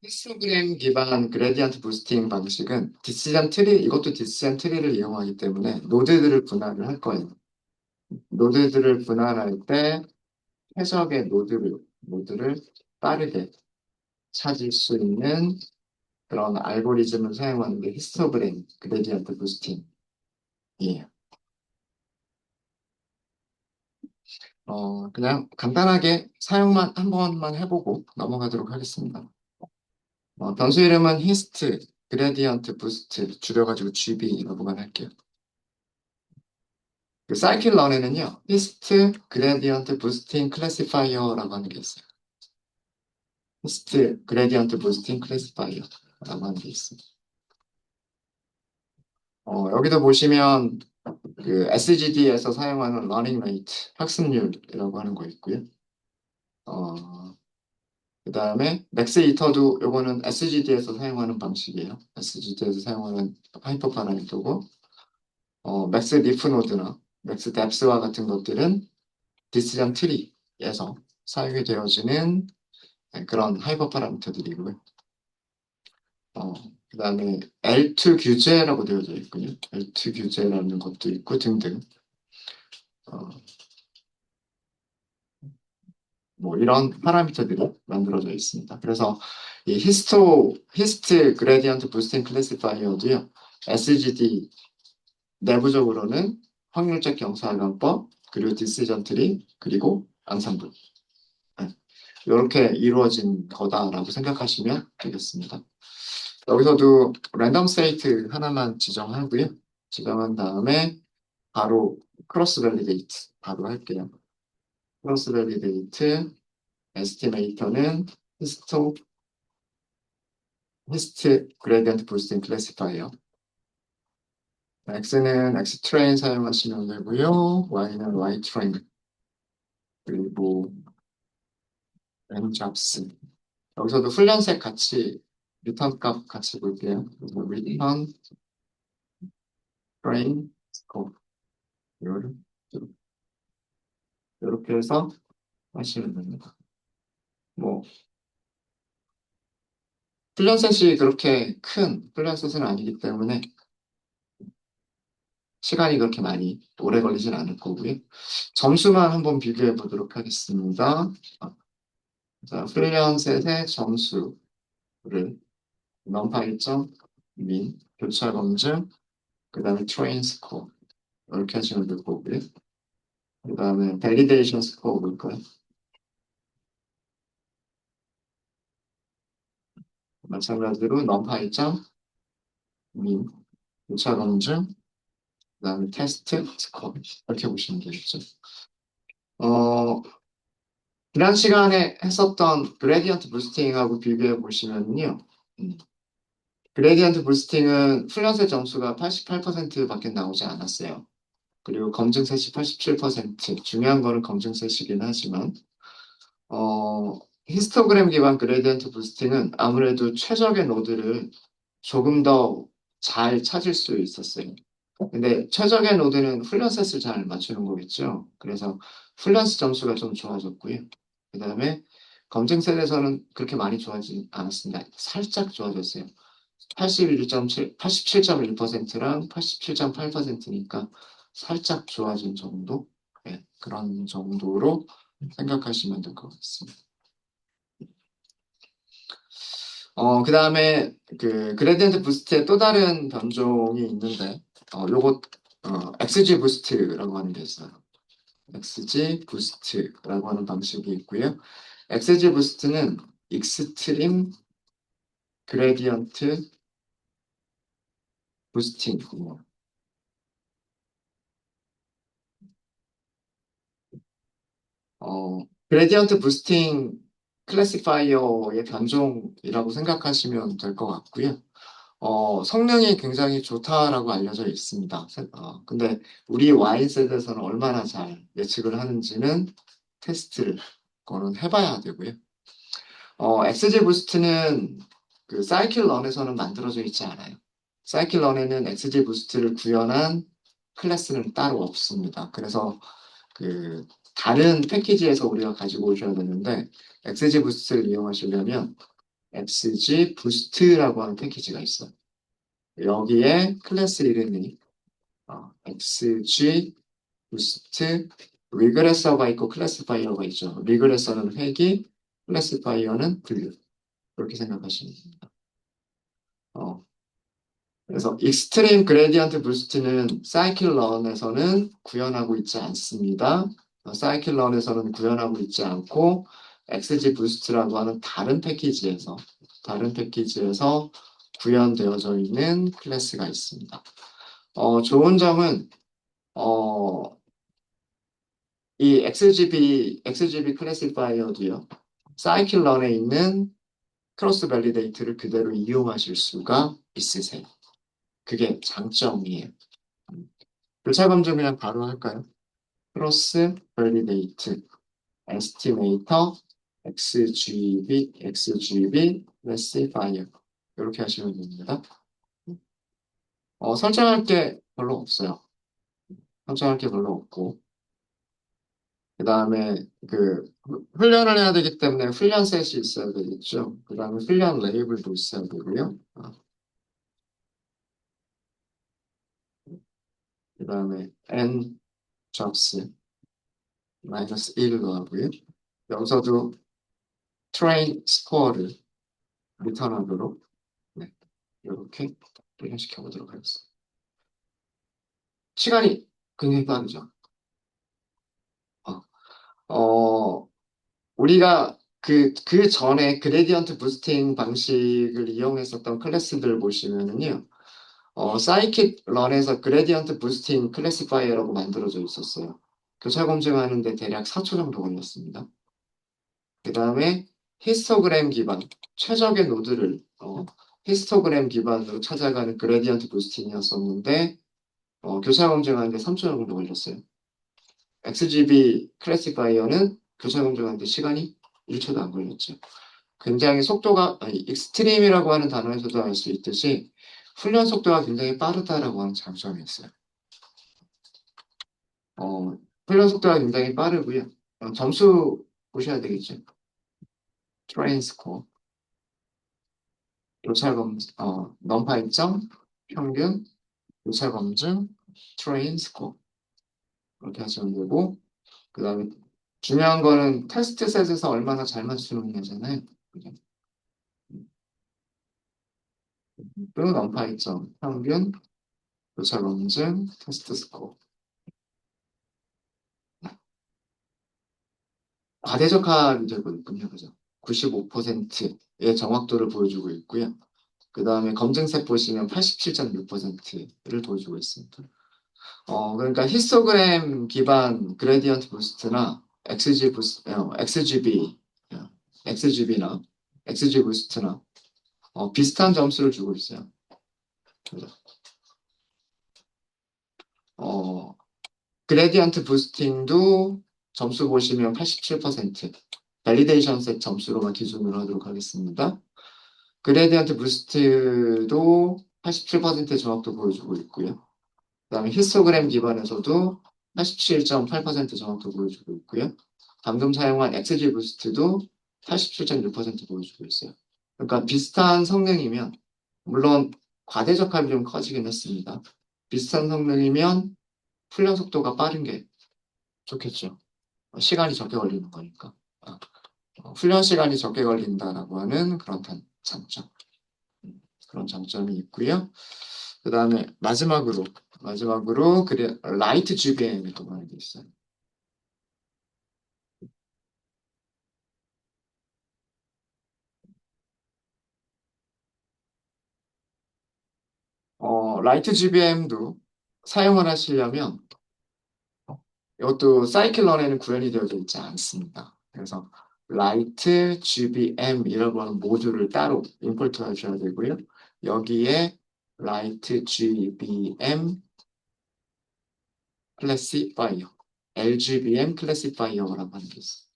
히스토그램 기반 그레디언트 부스팅 방식은 디시전 트리, 이것도 디시전 트리를 이용하기 때문에 노드들을 분할을 할 거예요. 노드들을 분할할 때 해석의 노드를 빠르게 찾을 수 있는 그런 알고리즘을 사용하는 게 히스토그램 그레디언트 부스팅이에요. 그냥 간단하게 사용만 한 번만 해보고 넘어가도록 하겠습니다. 변수 이름은 히스트 그레디언트 부스트 줄여가지고 GB라고만 할게요. 그 사이클런에는요, 히스트 그레디언트 부스팅 클래시파이어라고 하는 게 있어요. 히스트 그레디언트 부스팅 클래시파이어라고 하는 게 있습니다. 여기도 보시면 그 SGD에서 사용하는 러닝 레이트, 학습률이라고 하는 거 있고요. 그 다음에 맥스 이터도 요거는 SGD에서 사용하는 방식이에요. SGD에서 사용하는 하이퍼 파라미터고, 맥스 리프 노드나 맥스 뎁스와 같은 것들은 디시전 트리에서 사용이 되어지는 그런 하이퍼 파라미터들이고요. 어, 그 다음에 L2 규제라고 되어져 있군요. L2 규제라는 것도 있고 등등. 어, 뭐 이런 파라미터들이 만들어져 있습니다. 그래서 이 히스트 그레디언트 부스팅 클래시파이어도요. SGD 내부적으로는 확률적 경사관법, 그리고 디시전 트리, 그리고 앙상블. 네. 이렇게 이루어진 거다라고 생각하시면 되겠습니다. 여기서도 랜덤 스테이트 하나만 지정하고요. 지정한 다음에 바로 크로스 밸리데이트 바로 할게요. 크로스 밸리데이트 에스티메이터는 히스토 히스트 그레디언트 부스팅 클래시파이어. X는 X 트레인 사용하시면 되고요. Y는 Y 트레인 그리고 N 잡스. 여기서도 훈련색 같이 리턴 값 같이 볼게요. 그래서 리턴 트레인 스코어 이렇게 해서 하시면 됩니다. 뭐 훈련셋이 그렇게 큰 훈련셋은 아니기 때문에 시간이 그렇게 많이 오래 걸리진 않을 거고요. 점수만 한번 비교해 보도록 하겠습니다. 자, 훈련셋의 점수를 넘파 1점, 민, 교차 검증, 그 다음에 트레인 스코어 이렇게 하시면 될 거고요. 그 다음에 밸리데이션 스코어 볼까요? 마찬가지로 넘파 1점, 민, 교차 검증, 그 다음에 테스트 스코어 이렇게 보시면 되겠죠. 어, 지난 시간에 했었던 그레디언트 부스팅하고 비교해 보시면요. 음, 그레디언트 부스팅은 훈련세 점수가 88%밖에 나오지 않았어요. 그리고 검증셋이 87%. 중요한 거는 검증셋이긴 하지만, 히스토그램 기반 그레디언트 부스팅은 아무래도 최적의 노드를 조금 더 잘 찾을 수 있었어요. 근데 최적의 노드는 훈련셋을 잘 맞추는 거겠죠. 그래서 훈련스 점수가 좀 좋아졌고요. 그 다음에 검증셋에서는 그렇게 많이 좋아지지 않았습니다. 살짝 좋아졌어요. 81.7, 87.1%랑 87.8%니까 살짝 좋아진 정도? 네, 그런 정도로 생각하시면 될 것 같습니다. 그 다음에 그 그레디언트 부스트의 또 다른 변종이 있는데, 요거, XG 부스트라고 하는 게 있어요. XG 부스트라고 하는 방식이 있고요. XG 부스트는 익스트림 그레디언트 부스팅이에요. 그레디언트 부스팅 클래시파이어의 변종이라고 생각하시면 될 것 같고요. 성능이 굉장히 좋다라고 알려져 있습니다. 근데 우리 Y세대에서는 얼마나 잘 예측을 하는지는 테스트를 그거는 해봐야 되고요. XG 부스트는 그 사이클런에서는 만들어져 있지 않아요. 사이클런에는 XG 부스트를 구현한 클래스는 따로 없습니다. 그래서 그 다른 패키지에서 우리가 가지고 오셔야 되는데 XG 부스트를 이용하시려면 XG 부스트라고 하는 패키지가 있어요. 여기에 클래스 이름이 XG 부스트 리그레서가 있고 클래시파이어가 있죠. 리그레서는 회귀, 클래시파이어는 분류. 그렇게 생각하시면 됩니다. 어, 그래서 익스트림 그레디언트 부스트는 사이클런에서는 구현하고 있지 않습니다. 사이클런에서는 구현하고 있지 않고 XG 부스트라고 하는 다른 패키지에서 구현되어져 있는 클래스가 있습니다. 좋은 점은 어, 이 XGB 클래시파이어도요. 사이클런에 있는 크로스 밸리데이트를 그대로 이용하실 수가 있으세요. 그게 장점이에요. 교차 검증 그냥 바로 할까요? 크로스 밸리데이트, 에스티메이터, XGB, 클래시파이어 이렇게 하시면 됩니다. 설정할 게 별로 없어요. 설정할 게 별로 없고 그 다음에 훈련을 해야 되기 때문에 훈련 셋이 있어야 되겠죠. 그 다음에 훈련 레이블도 있어야 되고요. 그 다음에 n jobs 마이너스 1로 하고요. 여기서도 train score를 리턴하도록 네, 이렇게 훈련시켜 보도록 하겠습니다. 시간이 굉장히 빠르죠. 어, 어, 우리가 그 전에 그레디언트 부스팅 방식을 이용했었던 클래스들 보시면은요. 사이킥 런에서 그레디언트 부스팅 클래시파이어라고 만들어져 있었어요. 교차 검증하는데 대략 4초 정도 걸렸습니다. 그 다음에 히스토그램 기반, 최적의 노드를 히스토그램 기반으로 찾아가는 그레디언트 부스팅이었었는데 교차 검증하는데 3초 정도 걸렸어요. XGB 클래시파이어는 교차 검증하는데 시간이 1초도 안 걸렸죠. 굉장히 속도가, 아니, 익스트림이라고 하는 단어에서도 알 수 있듯이 훈련 속도가 굉장히 빠르다라고 하는 장점이 있어요. 어, 훈련 속도가 굉장히 빠르고요. 점수 보셔야 되겠죠. 트레인 스코어, 교차 검증, 넘파 입점, 평균, 교차 검증, 트레인 스코어. 그렇게 하시면 되고, 그 다음에 중요한 거는 테스트 셋에서 얼마나 잘 맞추느냐잖아요. 그죠? 또 넘파 입점, 평균, 교차 검증, 테스트 스코어. 과대적화 되거든요. 그죠? 95%의 정확도를 보여주고 있고요. 그 다음에 검증색 보시면 87.6%를 보여주고 있습니다. 그러니까 히스토그램 기반 그레디언트 부스트나 XGB, XGB나 XG 부스트나 비슷한 점수를 주고 있어요. 그죠? 어, 그레디언트 부스팅도 점수 보시면 87%, 밸리데이션 셋 점수로만 기준으로 하도록 하겠습니다. 그레디언트 부스트도 87% 정확도 보여주고 있고요. 그다음에 히스토그램 기반에서도 87.8% 정확도 보여주고 있고요. 방금 사용한 XG 부스트도 87.6% 보여주고 있어요. 그러니까 비슷한 성능이면 물론 과대적합이 좀 커지긴 했습니다. 비슷한 성능이면 훈련 속도가 빠른 게 좋겠죠. 시간이 적게 걸리는 거니까. 훈련 시간이 적게 걸린다라고 하는 그런 장점. 그런 장점이 있고요. 그 다음에 마지막으로 그래 라이트 GBM이라고 하는 게 있어요. 라이트 GBM도 사용을 하시려면 이것도 사이클런에는 구현이 되어져 있지 않습니다. 그래서 라이트 GBM이라고 하는 모듈을 따로 임포트 하셔야 되고요. 여기에 라이트 GBM 클래시파이어, LGBM 클래시파이어라고 하는 게 있어요.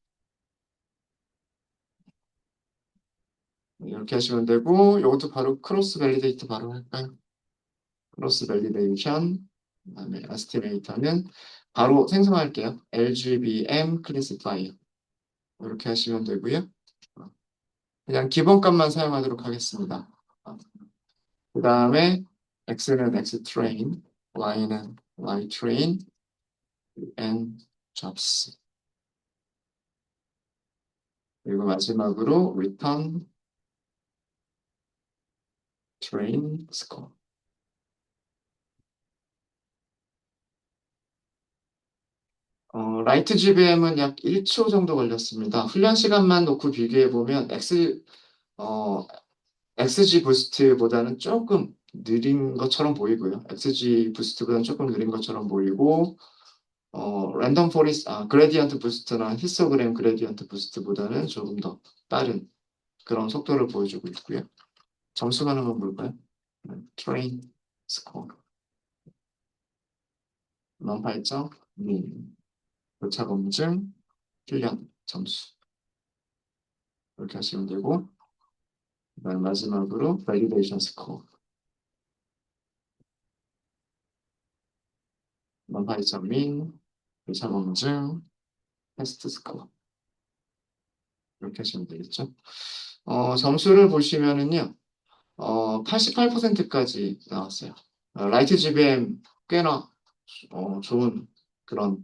이렇게 하시면 되고 이것도 바로 크로스 밸리데이트 바로 할까요? 크로스 밸리데이션 그다음에 에스티메이터는 바로 생성할게요. LGBM 클래시파이어 이렇게 하시면 되고요. 그냥 기본값만 사용하도록 하겠습니다. 그 다음에 x는 xtrain, y는 ytrain, and jobs. 그리고 마지막으로 return train score. 라이트 GBM은 약 1초 정도 걸렸습니다. 훈련 시간만 놓고 비교해보면 어, XG 부스트보다는 조금 느린 것처럼 보이고요. XG 부스트보다는 조금 느린 것처럼 보이고, 랜덤 포리스, 그레디언트 부스트나 히스토그램 그레디언트 부스트보다는 조금 더 빠른 그런 속도를 보여주고 있고요. 점수가 한번 볼까요? 트레인 스코어, non-발정, 교차 검증, 훈련 점수 이렇게 하시면 되고, 그다음 마지막으로 validation 스코어, non-발정 교차 검증, 테스트 스코어 이렇게 하시면 되겠죠. 점수를 보시면은요, 88%까지 나왔어요. 라이트 GBM 꽤나 좋은 그런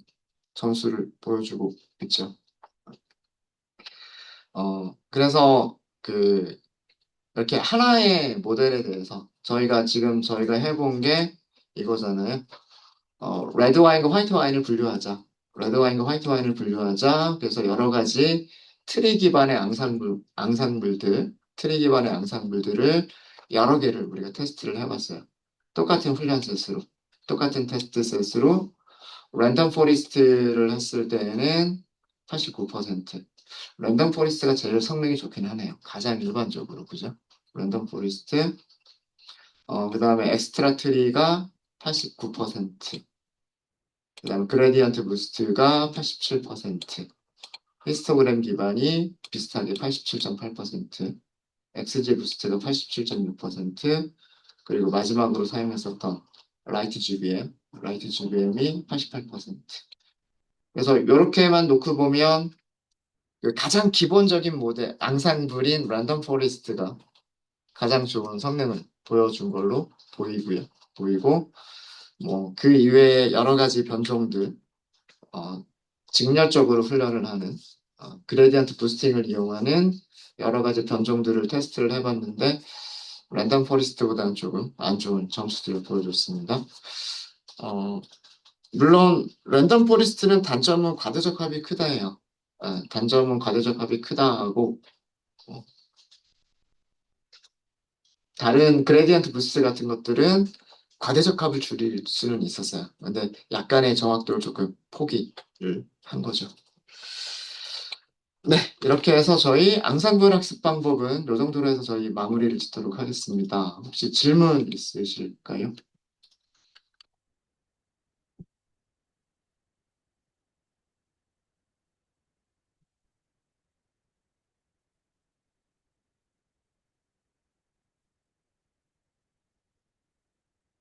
점수를 보여주고 있죠. 그래서 이렇게 하나의 모델에 대해서 저희가 해본 게 이거잖아요. 레드 와인과 화이트 와인을 분류하자. 레드 와인과 화이트 와인을 분류하자. 그래서 여러 가지 트리 기반의 앙상블들을 여러 개를 우리가 테스트를 해봤어요. 똑같은 훈련 셋으로, 똑같은 테스트 셋으로 랜덤 포리스트를 했을 때에는 89%. 랜덤 포리스트가 제일 성능이 좋긴 하네요. 가장 일반적으로, 그죠? 랜덤 포리스트. 그 다음에 엑스트라 트리가 89%. 그 다음에 그레디언트 부스트가 87%. 히스토그램 기반이 비슷하게 87.8%. XG 부스트가 87.6%. 그리고 마지막으로 사용했었던 라이트 GBM이 88%. 그래서 이렇게만 놓고 보면 그 가장 기본적인 모델, 앙상블인 랜덤 포리스트가 가장 좋은 성능을 보여준 걸로 보이고, 뭐, 그 이외에 여러 가지 변종들, 직렬적으로 훈련을 하는, 그레디언트 부스팅을 이용하는 여러 가지 변종들을 테스트를 해봤는데, 랜덤 포리스트보다는 조금 안 좋은 점수들을 보여줬습니다. 물론, 랜덤 포리스트는 단점은 과대적 합이 크다예요. 단점은 과대적 합이 크다 하고, 어, 다른 그레디언트 부스트 같은 것들은 과대적 합을 줄일 수는 있었어요. 근데 약간의 정확도를 조금 포기를 한 거죠. 네, 이렇게 해서 저희 앙상블 학습 방법은 이 정도로 해서 저희 마무리를 짓도록 하겠습니다. 혹시 질문 있으실까요?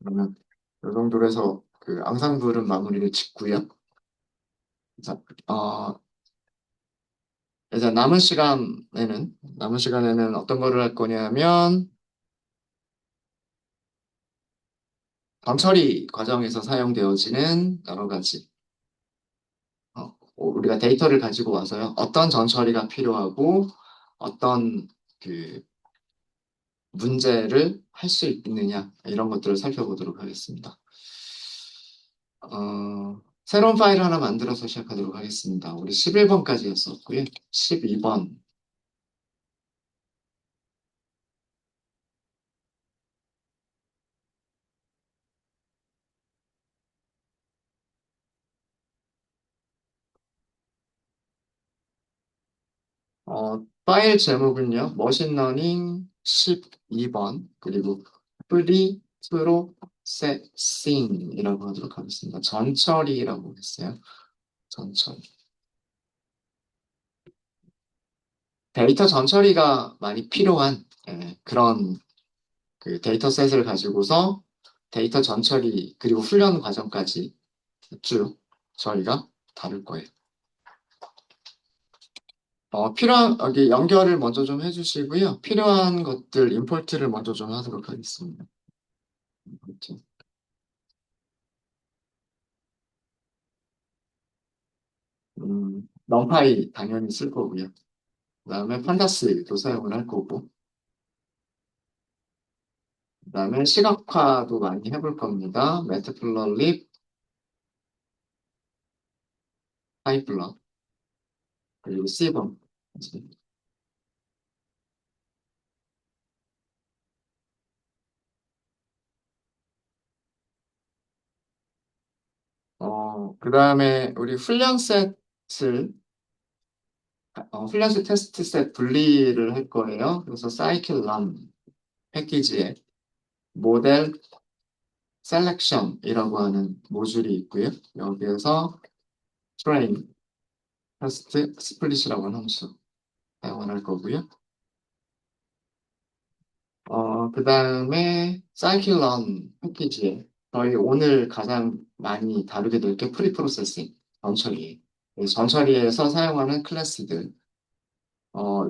그러면 이 정도로 해서 그 앙상블은 마무리를 짓고요. 자, 이제 남은 시간에는 어떤 거를 할 거냐면 던처리 과정에서 사용되어지는 여러 가지 우리가 데이터를 가지고 와서요. 어떤 전처리가 필요하고 어떤 그 문제를 할 수 있느냐 이런 것들을 살펴보도록 하겠습니다. 새로운 파일 하나 만들어서 시작하도록 하겠습니다. 우리 11번까지 했었고요. 12번 파일 제목은요. 머신러닝 12번 그리고 프리 프로세싱이라고 하도록 하겠습니다. 전처리라고 했어요. 전처리. 데이터 전처리가 많이 필요한 그런 그 데이터셋을 가지고서 데이터 전처리 그리고 훈련 과정까지 쭉 저희가 다룰 거예요. 여기 연결을 먼저 좀 해주시고요. 필요한 것들, 임포트를 먼저 좀 하도록 하겠습니다. 임포트. 럼파이 당연히 쓸 거고요. 그다음에 판다스도 사용을 할 거고, 그다음에 시각화도 많이 해볼 겁니다. 매트플러립, 파이플러, 그리고 시범. 그다음에 우리 훈련 셋 테스트 셋 분리를 할 거예요. 그래서 사이클 런 패키지에 모델 셀렉션이라고 하는 모듈이 있고요. 여기에서 트레인 테스트 스플릿이라고 하는 함수 사용을 할 거고요. 그 다음에 사이클런 패키지에 저희 오늘 가장 많이 다루게 될 게 프리 프로세싱, 전처리. 이 전처리에서 사용하는 클래스들,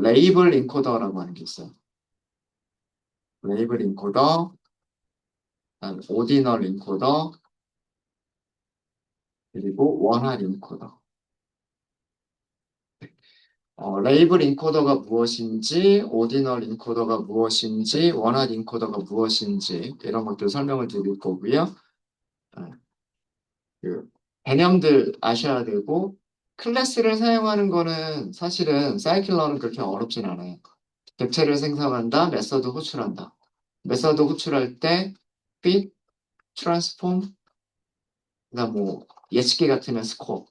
레이블 인코더라고 하는 게 있어요. 레이블 인코더, 그다음에 오디널 인코더, 그리고 원활 인코더. 레이블 인코더가 무엇인지, 오디널 인코더가 무엇인지, 원활 인코더가 무엇인지 이런 것들 설명을 드릴 거고요. 아, 그 개념들 아셔야 되고 클래스를 사용하는 거는 사실은 사이클러는 그렇게 어렵진 않아요. 객체를 생성한다, 메서드 호출한다. 메서드 호출할 때 fit, transform, 그다음 뭐 예측기 같으면 스코어.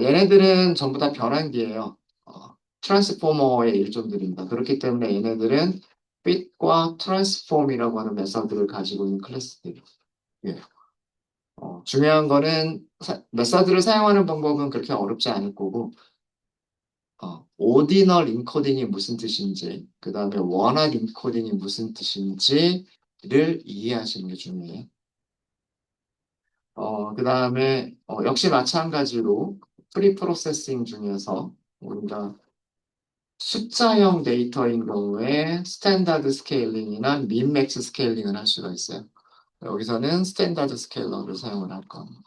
얘네들은 전부 다 변환기예요. 트랜스포머의 일종들입니다. 그렇기 때문에 얘네들은 fit과 transform이라고 하는 메서드를 가지고 있는 클래스들이에요. 중요한 거는 메서드를 사용하는 방법은 그렇게 어렵지 않을 거고 오디널 인코딩이 무슨 뜻인지 그 다음에 원활 인코딩이 무슨 뜻인지를 이해하시는 게 중요해요. 그 다음에 역시 마찬가지로 프리 프로세싱 중에서 우리가 숫자형 데이터인 경우에 스탠다드 스케일링이나 민맥스 스케일링을 할 수가 있어요. 여기서는 스탠다드 스케일러를 사용을 할 겁니다.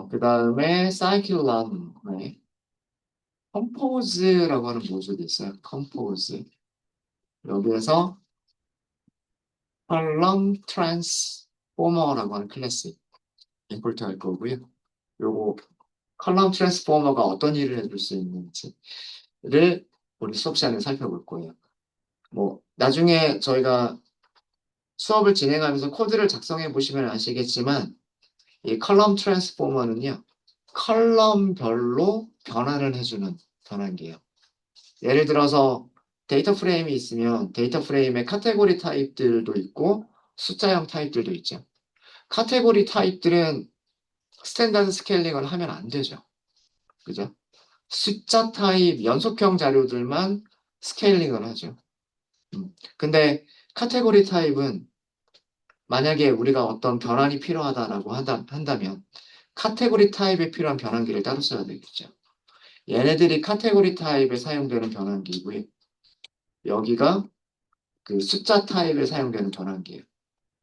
그 다음에 사이클런에 컴포즈라고 하는 모듈이 있어요. 컴포즈. 여기에서 컬럼 트랜스포머라고 하는 클래스 임포트 할 거고요. 요거 컬럼 트랜스포머가 어떤 일을 해줄 수 있는지를 우리 수업 시간에 살펴볼 거예요. 뭐 나중에 저희가 수업을 진행하면서 코드를 작성해 보시면 아시겠지만 이 컬럼 트랜스포머는요. 컬럼별로 변환을 해주는 변환기예요. 예를 들어서 데이터 프레임이 있으면 데이터 프레임의 카테고리 타입들도 있고 숫자형 타입들도 있죠. 카테고리 타입들은 스탠다드 스케일링을 하면 안 되죠. 그죠? 숫자 타입 연속형 자료들만 스케일링을 하죠. 근데 카테고리 타입은 만약에 우리가 어떤 변환이 필요하다라고 한다면 카테고리 타입에 필요한 변환기를 따로 써야 되겠죠. 얘네들이 카테고리 타입에 사용되는 변환기고요. 여기가 그 숫자 타입에 사용되는 변환기예요.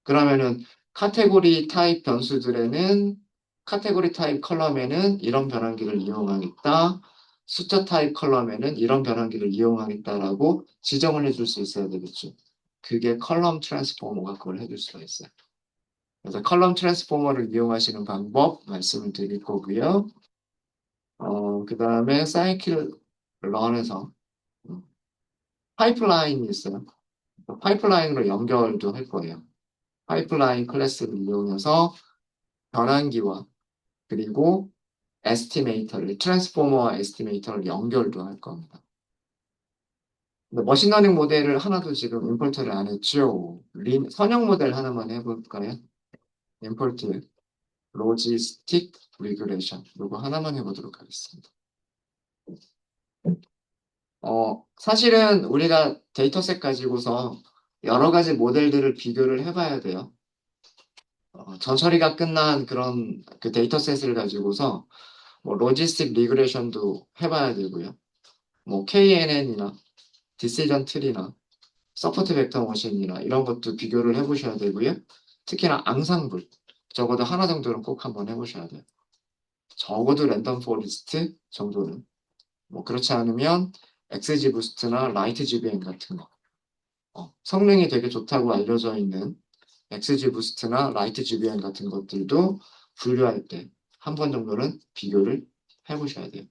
그러면은 카테고리 타입 변수들에는 카테고리 타입 컬럼에는 이런 변환기를 이용하겠다. 숫자 타입 컬럼에는 이런 변환기를 이용하겠다라고 지정을 해줄 수 있어야 되겠죠. 그게 컬럼 트랜스포머가 그걸 해줄 수가 있어요. 그래서 컬럼 트랜스포머를 이용하시는 방법 말씀을 드릴 거고요. 그 다음에 사이클 런에서 파이프라인이 있어요. 파이프라인으로 연결도 할 거예요. 파이프라인 클래스를 이용해서 변환기와 그리고 에스티메이터를 트랜스포머와 에스티메이터를 연결도 할 겁니다. 근데 머신러닝 모델을 하나도 지금 임포트를 안 했죠. 선형 모델 하나만 해볼까요? 임포트 로지스틱 리그레이션 이거 하나만 해보도록 하겠습니다. 사실은 우리가 데이터셋 가지고서 여러 가지 모델들을 비교를 해봐야 돼요. 전처리가 끝난 그런 그 데이터셋을 가지고서 뭐 로지스틱 리그레션도 해봐야 되고요. 뭐 KNN이나 디시전 트리나 서포트 벡터 머신이나 이런 것도 비교를 해보셔야 되고요. 특히나 앙상블 적어도 하나 정도는 꼭 한번 해보셔야 돼요. 적어도 랜덤 포리스트 정도는. 뭐 그렇지 않으면 XG 부스트나 라이트 GBM 같은 거. 성능이 되게 좋다고 알려져 있는 XG 부스트나 라이트 GBM 같은 것들도 분류할 때 한 번 정도는 비교를 해보셔야 돼요.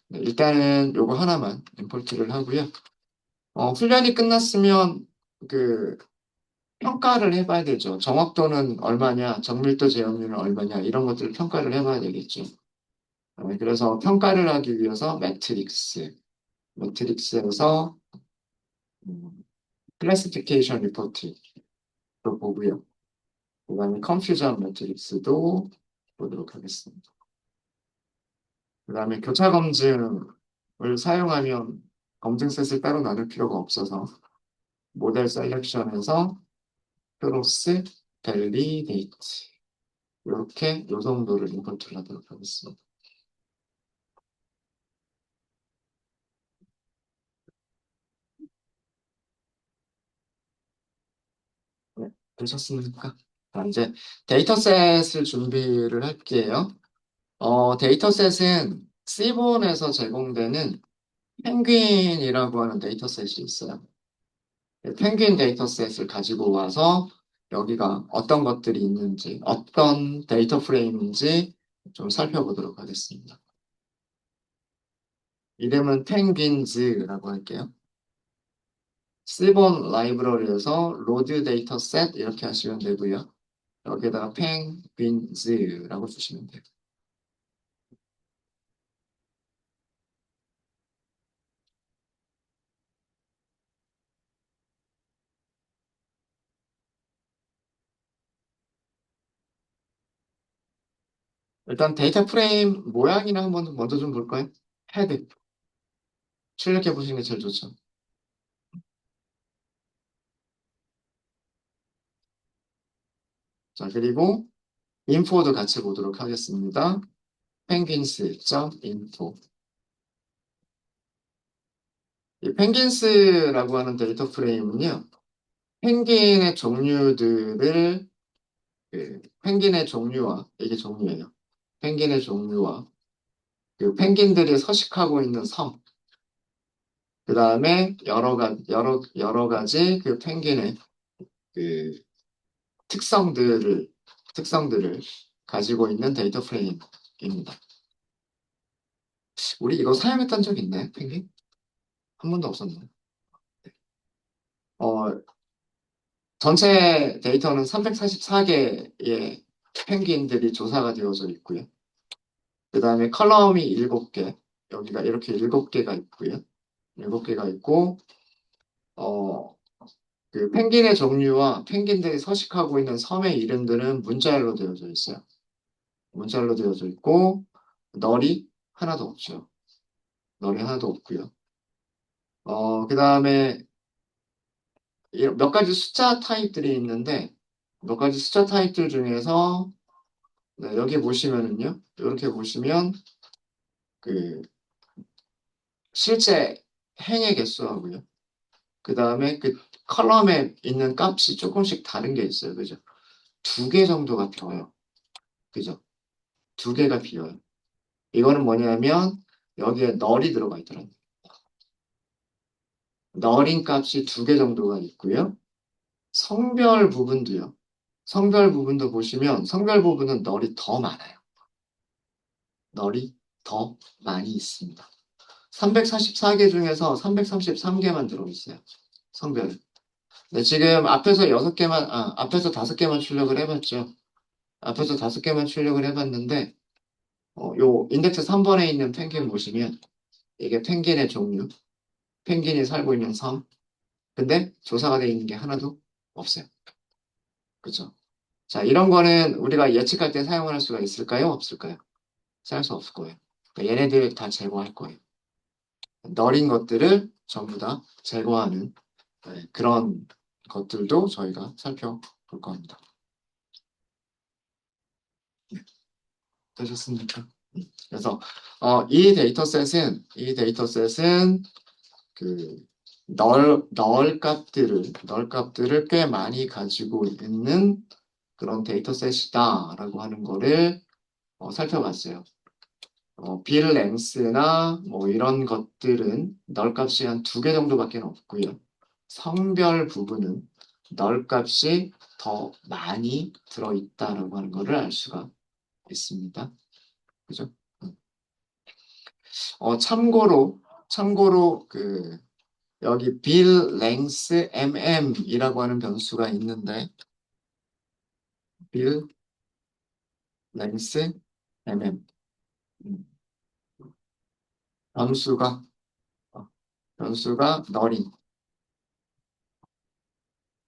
네, 일단은 요거 하나만 임포트를 하고요. 훈련이 끝났으면 그 평가를 해봐야 되죠. 정확도는 얼마냐, 정밀도 제어률은 얼마냐 이런 것들을 평가를 해봐야 되겠죠. 그래서 평가를 하기 위해서 매트릭스에서 클래시피케이션 리포트도 보고요. 그다음에 컨퓨전 매트릭스도 보도록 하겠습니다. 그다음에 교차 검증을 사용하면 검증 셋을 따로 나눌 필요가 없어서 모델 셀렉션에서 크로스 밸리데이트 이렇게 요 정도를 임포트를 하도록 하겠습니다. 네, 되셨습니까? 자, 이제 데이터셋을 준비를 할게요. 데이터셋은 C본에서 제공되는 펭귄이라고 하는 데이터셋이 있어요. 펭귄 데이터셋을 가지고 와서 여기가 어떤 것들이 있는지, 어떤 데이터 프레임인지 좀 살펴보도록 하겠습니다. 이름은 펭귄즈라고 할게요. C본 라이브러리에서 로드 데이터셋 이렇게 하시면 되고요. 여기에다가 펭귄즈라고 주시면 돼요. 일단 데이터 프레임 모양이나 한번 먼저 좀 볼까요? 헤드 출력해 보시는 게 제일 좋죠. 자, 그리고 인포도 같이 보도록 하겠습니다. penguins.info. 이 penguins라고 하는 데이터 프레임은요, 펭귄의 종류들을, 펭귄의 종류와, 이게 종류예요. 펭귄의 종류와, 그 펭귄들이 서식하고 있는 섬, 그 다음에 여러 가지 그 펭귄의 그 특성들을 가지고 있는 데이터 프레임입니다. 우리 이거 사용했던 적 있나요, 펭귄? 한 번도 없었나요? 어, 전체 데이터는 344개의 펭귄들이 조사가 되어져 있고요. 그 다음에 컬럼이 7개, 여기가 이렇게 7개가 있고요. 7개가 있고, 어, 그 펭귄의 종류와 펭귄들이 서식하고 있는 섬의 이름들은 문자열로 되어져 있어요. 문자열로 되어져 있고, 널이 하나도 없죠. 널이 하나도 없고요. 그 다음에 몇 가지 숫자 타입들이 있는데, 몇 가지 숫자 타입들 중에서 네, 여기 보시면은요, 이렇게 보시면 그 실제 행의 개수하고요. 그 다음에 그 컬럼에 있는 값이 조금씩 다른 게 있어요. 그죠? 2개 정도가 비어요. 그죠? 2개가 비어요. 이거는 뭐냐면 여기에 널이 들어가 있더라고요. 널인 값이 2개 정도가 있고요. 성별 부분도요. 성별 부분도 보시면 성별 부분은 널이 더 많아요. 널이 더 많이 있습니다. 344개 중에서 333개만 들어있어요. 성별은. 네, 지금 앞에서 6개만, 앞에서 5개만 출력을 해봤죠. 앞에서 5개만 출력을 해봤는데, 요 인덱스 3번에 있는 펭귄 보시면, 이게 펭귄의 종류, 펭귄이 살고 있는 섬, 근데 조사가 되어 있는 게 하나도 없어요. 그죠? 자, 이런 거는 우리가 예측할 때 사용할 수가 있을까요? 없을까요? 사용할 수 없을 거예요. 그러니까 얘네들 다 제거할 거예요. 너린 것들을 전부 다 제거하는 그런 것들도 저희가 살펴볼 겁니다. 되셨습니까? 그래서 이 데이터셋은 그 널 값들을 꽤 많이 가지고 있는 그런 데이터셋이다라고 하는 거를 살펴봤어요. 빌 랭스나 뭐 이런 것들은 널 값이 한 두 개 정도밖에 없고요. 성별 부분은 널 값이 더 많이 들어있다라고 하는 거를 알 수가 있습니다. 그죠? 참고로 여기 빌 랭스 mm이라고 하는 변수가 있는데 빌 랭스 mm 음, 변수가 어, 변수가 너린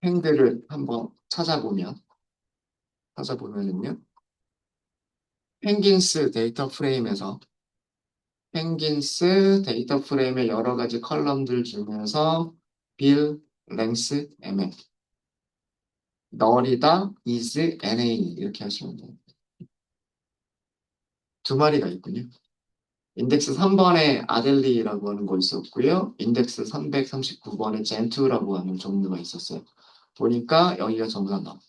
행들을 한번 찾아보면은요. 펭긴스 데이터 프레임의 여러 가지 컬럼들 중에서 빌 랭스 mm 널이다 is na 이렇게 하시면 돼요. 두 마리가 있군요. 인덱스 3번에 아델리라고 하는 거 있었고요. 인덱스 339번에 젠투라고 하는 종류가 있었어요. 보니까 여기가 정답 나와.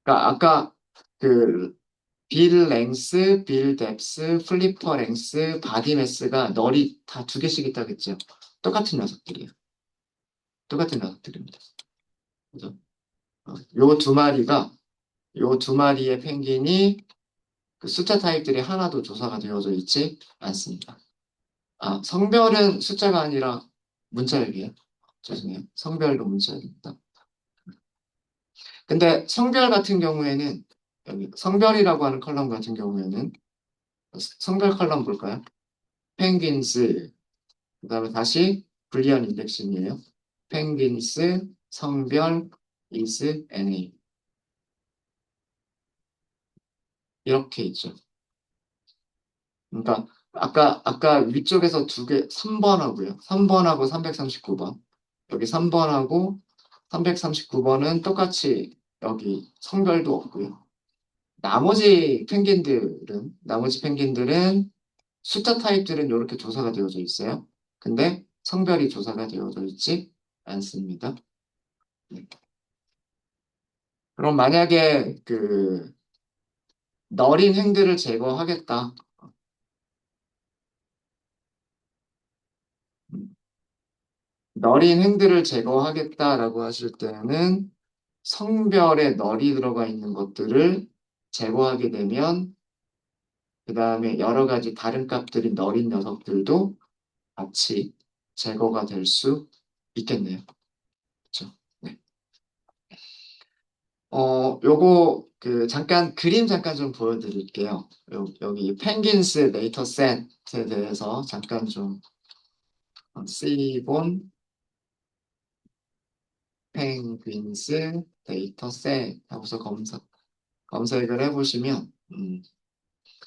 그러니까 아까 그 빌 랭스, 빌 뎁스, 플리퍼 랭스, 바디 매스가 널이 다 두 개씩 있다 그랬죠. 똑같은 녀석들이에요. 똑같은 녀석들입니다. 그죠? 요 두 마리의 펭귄이 그 숫자 타입들이 하나도 조사가 되어져 있지 않습니다. 성별은 숫자가 아니라 문자열이에요. 죄송해요. 성별도 문자열입니다. 근데 성별 같은 경우에는 여기 성별이라고 하는 컬럼 같은 경우에는 성별 컬럼 볼까요? 펭귄스 그다음에 다시 불리한 인덱싱이에요. 펭귄스 성별 is na 이렇게 있죠. 그러니까 아까 위쪽에서 두 개, 3번하고요. 3번하고 339번. 여기 3번하고 339번은 똑같이 여기 성별도 없고요. 나머지 펭귄들은 숫자 타입들은 이렇게 조사가 되어져 있어요. 근데 성별이 조사가 되어져 있지 않습니다. 네. 그럼 만약에 너린 행들을 제거하겠다. 너린 행들을 제거하겠다라고 하실 때는 성별에 널이 들어가 있는 것들을 제거하게 되면 그 다음에 여러 가지 다른 값들인 너린 녀석들도 같이 제거가 될 수 있겠네요. 그렇죠? 네. 요거 잠깐 그림 잠깐 좀 보여드릴게요. 여기 펭귄스 데이터셋에 대해서 잠깐 좀 C본 펭귄스 데이터셋 하고서 검색을 해보시면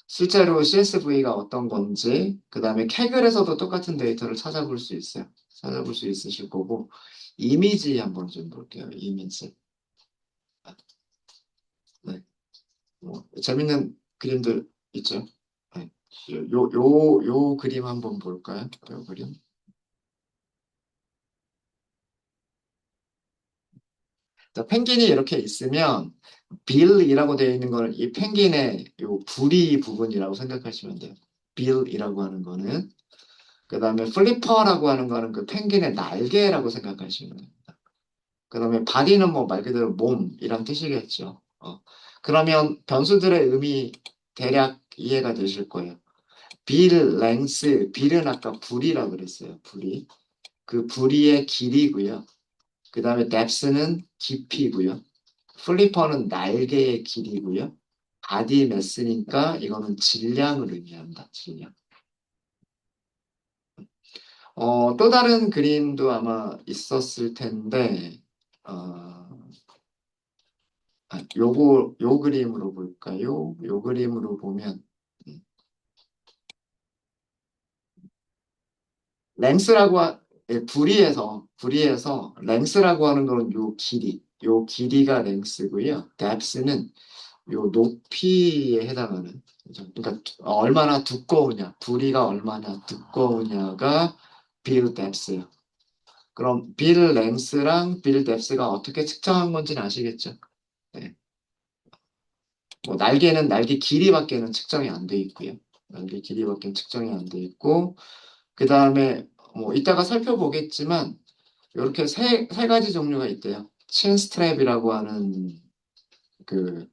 실제로 CSV가 어떤 건지 그 다음에 캐글에서도 똑같은 데이터를 찾아볼 수 있어요. 찾아볼 수 있으실 거고 이미지 한번 좀 볼게요. 이미지. 네. 재밌는 그림들 있죠? 네. 요 그림 한번 볼까요? 요 그림. 자, 펭귄이 이렇게 있으면 빌이라고 되어 있는 거는 이 펭귄의 요 부리 부분이라고 생각하시면 돼요. 빌이라고 하는 거는 그 다음에 플리퍼라고 하는 거는 그 펭귄의 날개라고 생각하시면 돼요. 그 다음에 바디는 뭐 말 그대로 몸이란 뜻이겠죠. 그러면 변수들의 의미 대략 이해가 되실 거예요. 빌, 랭스, 빌은 아까 부리라고 그랬어요. 부리. 그 부리의 길이고요. 그 다음에 뎁스는 깊이고요. 플리퍼는 날개의 길이고요. 바디 매스니까 이거는 질량을 의미한다. 질량. 또 다른 그림도 아마 있었을 텐데, 어, 요 그림으로 볼까요? 요 그림으로 보면, 음, 랭스라고, 부리에서 랭스라고 하는 거는 요 길이가 랭스고요. 뎁스는 요 높이에 해당하는 그죠? 그러니까 얼마나 두꺼우냐, 부리가 얼마나 두꺼우냐가 빌 뎁스예요. 그럼 빌 랭스랑 빌 뎁스가 어떻게 측정한 건지는 아시겠죠? 네. 뭐 날개는 날개 길이밖에는 측정이 안 돼 있고요. 날개 길이밖에 측정이 안 돼 있고 그 다음에 뭐 이따가 살펴보겠지만 이렇게 세 가지 종류가 있대요. 친 스트랩이라고 하는 그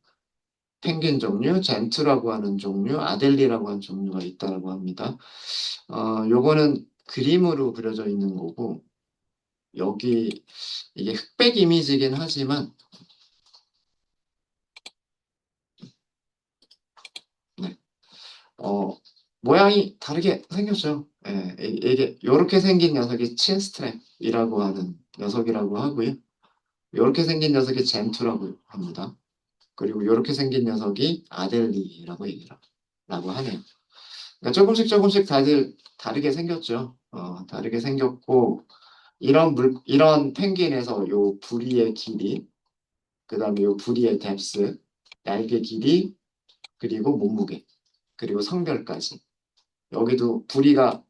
펭귄 종류, 젠투라고 하는 종류, 아델리라고 하는 종류가 있다고 합니다. 요거는 그림으로 그려져 있는 거고 여기 이게 흑백 이미지긴 하지만 네, 어, 모양이 다르게 생겼죠. 예, 이게 이렇게 생긴 녀석이 친스트랩이라고 하는 녀석이라고 하고요. 이렇게 생긴 녀석이 젠투라고 합니다. 그리고 이렇게 생긴 녀석이 아델리라고 라고 하네요. 그러니까 조금씩 조금씩 다들 다르게 생겼죠. 다르게 생겼고 이런 펭귄에서 요 부리의 길이, 그다음에 요 부리의 뎁스, 날개 길이, 그리고 몸무게, 그리고 성별까지. 여기는 부리가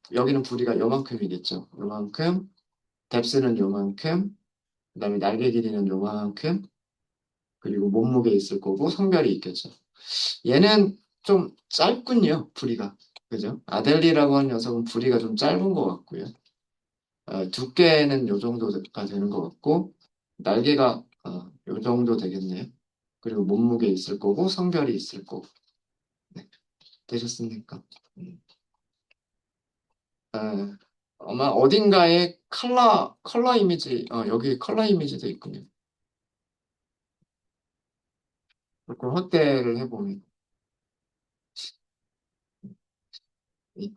요만큼이겠죠. 요만큼, 뎁스는 요만큼, 그다음에 날개 길이는 요만큼, 그리고 몸무게 있을 거고 성별이 있겠죠. 얘는 좀 짧군요, 부리가. 그죠? 아델리라고 하는 녀석은 부리가 좀 짧은 것 같고요. 두께는 요 정도가 되는 것 같고, 날개가 요 정도 되겠네요. 그리고 몸무게 있을 거고, 성별이 있을 거고. 네, 되셨습니까? 음. 아, 아마 어딘가에 컬러 이미지, 여기 컬러 이미지도 있군요. 그걸 확대를 해보면, 이,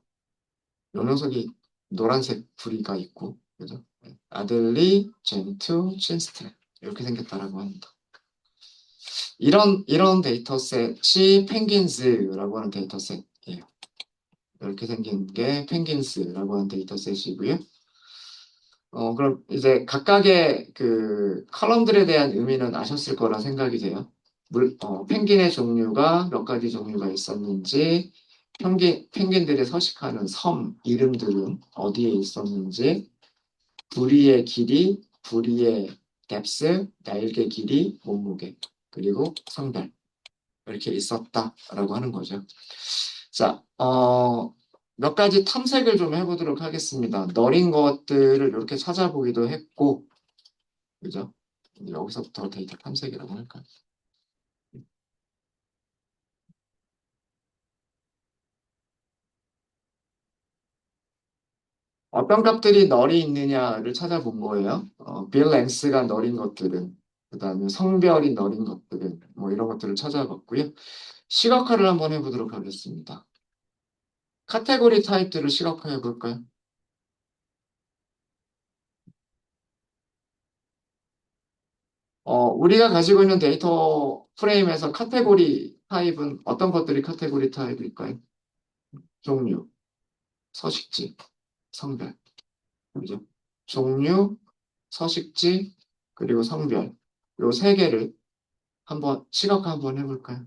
요 녀석이 노란색 부리가 있고, 그죠? 네. 아델리, 젠투, 친스트랩. 이렇게 생겼다라고 합니다. 이런 데이터셋이 펭귄즈라고 하는 데이터셋이에요. 이렇게 생긴 게 펭귄스라고 하는 데이터셋이고요. 그럼 이제 각각의 그 컬럼들에 대한 의미는 아셨을 거라 생각이 돼요. 펭귄의 종류가 몇 가지 종류가 있었는지, 펭귄들이 서식하는 섬 이름들은 어디에 있었는지, 부리의 길이, 부리의 뎁스, 날개 길이, 몸무게, 그리고 성별. 이렇게 있었다라고 하는 거죠. 자, 몇 가지 탐색을 좀 해보도록 하겠습니다. 너린 것들을 이렇게 찾아보기도 했고, 그죠? 여기서부터 데이터 탐색이라고 할까요? 어떤 값들이 널이 있느냐를 찾아본 거예요. 빌 랭스가 널인 것들은, 그 다음에 성별이 널인 것들은, 뭐 이런 것들을 찾아봤고요. 시각화를 한번 해보도록 하겠습니다. 카테고리 타입들을 시각화해 볼까요? 우리가 가지고 있는 데이터 프레임에서 카테고리 타입은 어떤 것들이 카테고리 타입일까요? 종류, 서식지, 성별. 그죠? 종류, 서식지, 그리고 성별. 요 세 개를 한번 시각화 한번 해볼까요?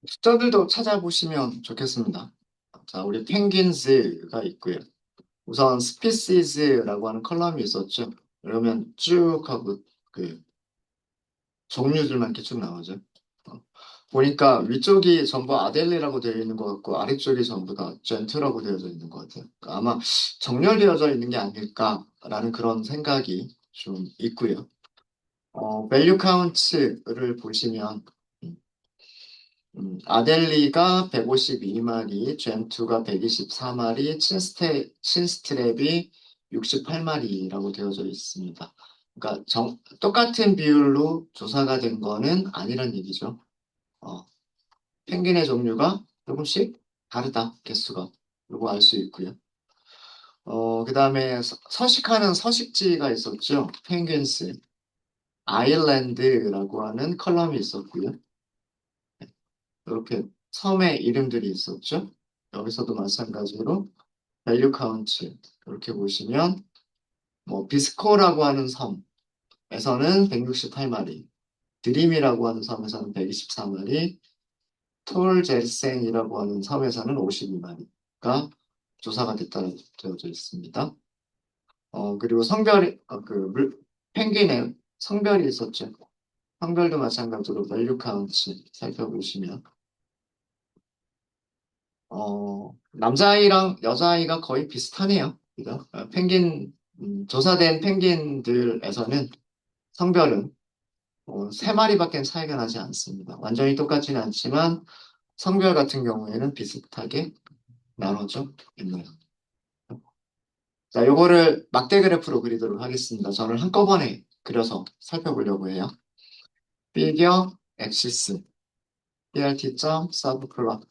숫자들도 찾아보시면 좋겠습니다. 자, 우리 펭귄즈가 있고요. 우선 스피시즈라고 하는 컬럼이 있었죠. 그러면 쭉 하고 그 종류들만 이렇게 쭉 나오죠. 어, 보니까 위쪽이 전부 아델리라고 되어 있는 것 같고 아래쪽이 전부 다 젠트라고 되어져 있는 것 같아요. 그러니까 아마 정렬되어져 있는 게 아닐까라는 그런 생각이 좀 있고요. 밸류 카운트를 보시면 음, 아델리가 152마리, 젠투가 124마리, 친스트랩이 68마리라고 되어져 있습니다. 그러니까 똑같은 비율로 조사가 된 거는 아니란 얘기죠. 어, 펭귄의 종류가 조금씩 다르다, 개수가. 이거 알 수 있고요. 그 다음에 서식하는 서식지가 있었죠. 펭귄스, 아일랜드라고 하는 컬럼이 있었고요. 이렇게 섬의 이름들이 있었죠. 여기서도 마찬가지로 밸류 카운트 이렇게 보시면 뭐 비스코라고 하는 섬에서는 168마리, 드림이라고 하는 섬에서는 124마리, 톨제센이라고 하는 섬에서는 52마리가 조사가 됐다고 되어져 있습니다. 그리고 펭귄의 성별이 있었죠. 성별도 마찬가지로 밸류 카운트 살펴보시면 남자아이랑 여자아이가 거의 비슷하네요. 그죠? 펭귄, 조사된 펭귄들에서는 성별은 세 마리밖에 차이가 나지 않습니다. 완전히 똑같지는 않지만 성별 같은 경우에는 비슷하게 나눠져 있네요. 자, 요거를 막대 그래프로 그리도록 하겠습니다. 저는 한꺼번에 그려서 살펴보려고 해요. 피겨, 엑시스, prt.subplot.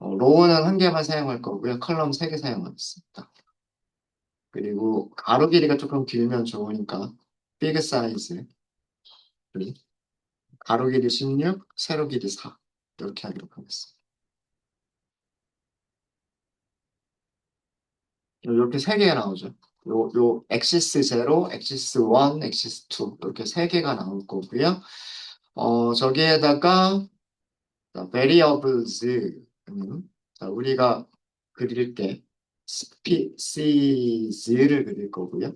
로우는 한 개만 사용할 거고요. 컬럼 세 개 사용하겠습니다. 그리고 가로 길이가 조금 길면 좋으니까 비그 사이즈 가로 길이 16, 세로 길이 4 이렇게 하도록 하겠습니다. 이렇게 세 개가 나오죠. 엑시스 0, 엑시스 1, 엑시스 2 이렇게 세 개가 나올 거고요. 저기에다가 variables 자, 우리가 그릴 때 species를 그릴 거고요.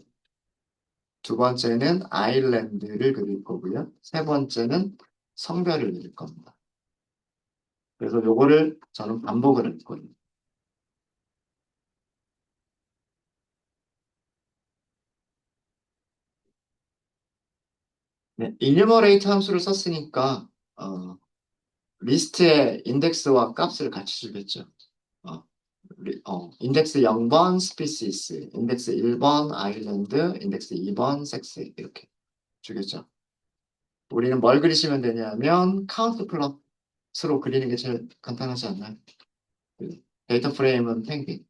두 번째는 아일랜드를 그릴 거고요. 세 번째는 성별을 그릴 겁니다. 그래서 요거를 저는 반복을 할 거예요. 네, enumerate 함수를 썼으니까 리스트에 인덱스와 값을 같이 주겠죠. 어, 인덱스 0번 species, 인덱스 1번 아일랜드, 인덱스 2번 섹스 이렇게 주겠죠. 우리는 뭘 그리시면 되냐면 카운트 플롯으로 그리는 게 제일 간단하지 않나요? 그 데이터 프레임은 펭귄,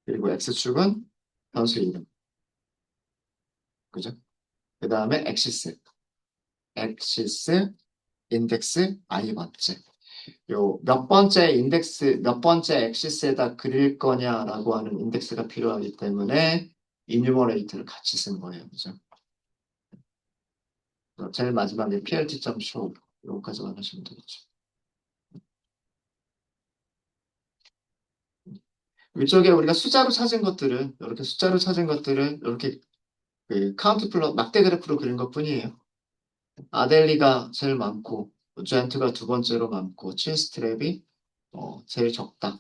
그리고 X축은 변수 이름, 그죠? 그 다음에 엑시스, 인덱스, i번째. 요 몇 번째 인덱스, 몇 번째 엑시스에다 그릴 거냐라고 하는 인덱스가 필요하기 때문에 이뉴머레이트를 같이 쓴 거예요. 그죠? 제일 마지막에 plt.show 요거까지만 하시면 되겠죠. 위쪽에 우리가 숫자로 찾은 것들은 이렇게 그 카운트 플롯 막대 그래프로 그린 것뿐이에요. 아델리가 제일 많고 젠트가 두 번째로 많고 친스트랩이 제일 적다.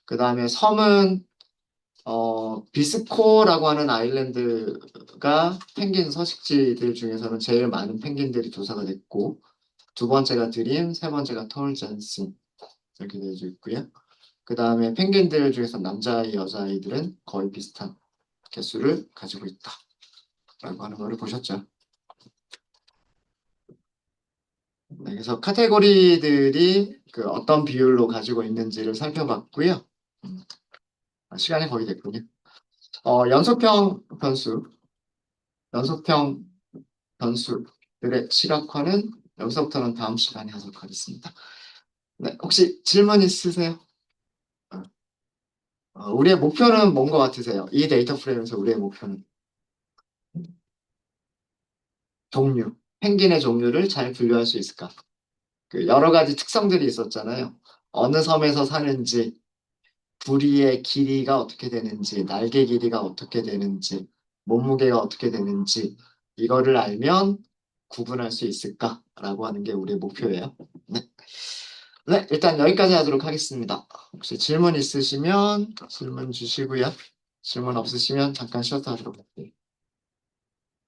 그 다음에 섬은 비스코라고 하는 아일랜드가 펭귄 서식지들 중에서는 제일 많은 펭귄들이 조사가 됐고 두 번째가 드림, 세 번째가 톨젠슨 이렇게 되어져 있고요. 그 다음에 펭귄들 중에서 남자아이, 여자아이들은 거의 비슷한 개수를 가지고 있다라고 하는 거를 보셨죠. 네, 그래서 카테고리들이 그 어떤 비율로 가지고 있는지를 살펴봤고요. 음, 시간이 거의 됐군요. 연속형 변수, 연속형 변수들의 시각화는 여기서부터는 다음 시간에 하도록 하겠습니다. 네, 혹시 질문 있으세요? 어, 우리의 목표는 뭔 것 같으세요? 이 데이터 프레임에서 우리의 목표는 종류, 펭귄의 종류를 잘 분류할 수 있을까? 그 여러 가지 특성들이 있었잖아요. 어느 섬에서 사는지, 부리의 길이가 어떻게 되는지, 날개 길이가 어떻게 되는지, 몸무게가 어떻게 되는지, 이거를 알면 구분할 수 있을까라고 하는 게 우리의 목표예요. 네. 네, 일단 여기까지 하도록 하겠습니다. 혹시 질문 있으시면 질문 주시고요. 질문 없으시면 잠깐 쉬었다 하도록 할게요.